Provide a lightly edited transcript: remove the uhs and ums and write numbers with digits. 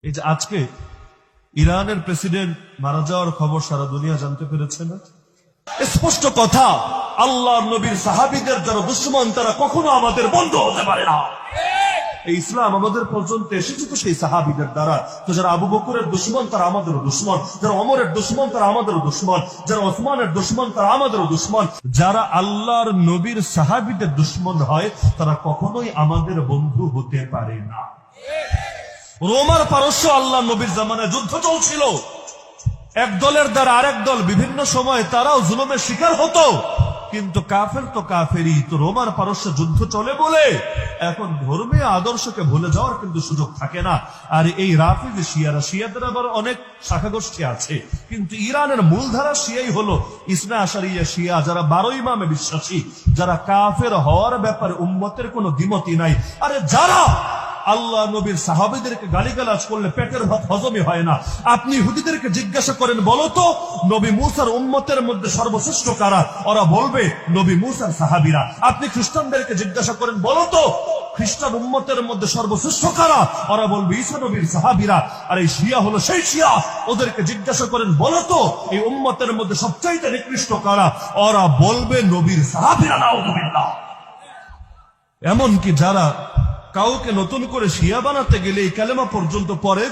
এই যে আজকে ইরানের প্রেসিডেন্ট মারা যাওয়ার খবর সারা দুনিয়া জানতে পেরেছে না? স্পষ্ট কথা, আল্লাহর নবীর সাহাবীদের যারা দুশমন তারা কখনো আমাদের বন্ধু হতে পারে না। এই ইসলাম আমাদের পর্যন্ত এসেছে তো সেই সাহাবীদের দ্বারা। তো যারা আবু বকরের দুশমন তারা আমাদেরও দুশমন, যারা ওমরের দুশমন তারা আমাদেরও দুশমন, যারা ওসমানের দুশমন তারা আমাদেরও দুশমন। যারা আল্লাহর নবীর সাহাবীদের দুশমন হয় তারা কখনোই আমাদের বন্ধু হতে পারে না। রোমার পারস্য আল্লাহ নবীর জামানায় যুদ্ধ চলছিল, এক দলের দ্বারা আরেক দল বিভিন্ন সময় তারাও জুলুমের শিকার হতো, কিন্তু কাফের তো কাফেরই। তো রোমার পারস্য যুদ্ধ চলে বলে এখন ধর্মীয় আদর্শকে ভুলে যাওয়ার কিন্তু সুযোগ থাকে না। আর এই রাফিজ শিয়াদের আবার অনেক শাখা গোষ্ঠী আছে, কিন্তু ইরানের মূলধারা শিয়াই হলো ইসনা আশারিয়া শিয়া, যারা 12 ইমামে বিশ্বাসী, যারা কাফের হওয়ার ব্যাপারে উম্মতের কোনো দ্বিমতই নাই। আরে যারা আল্লাহ নবীর সাহাবীদেরকে গালিগালাজ করলে পেটের ভাত হজমই হয় না। আপনি ইহুদিদেরকে জিজ্ঞাসা করেন, বলো তো নবী মুসার উম্মতের মধ্যে সর্বশ্রেষ্ঠ কারা? ওরা বলবে নবী মুসার সাহাবীরা। আপনি খ্রিস্টানদেরকে জিজ্ঞাসা করেন, বলো তো খ্রিস্টান উম্মতের মধ্যে সর্বশ্রেষ্ঠ কারা? ওরা বলবে ঈসা নবীর সাহাবীরা। আর এই শিয়া হলো সেই শিয়া, ওদেরকে জিজ্ঞাসা করেন, বলো তো এই উম্মতের মধ্যে সবচাইতে নিকৃষ্ট কারা? ওরা বলবে নবীর সাহাবীরা। নাউযুবিল্লাহ। এমনকি যারা কাউকে নতুন করে শিয়া বানাতে গেলে এই কালেমা পর্যন্ত পড়ে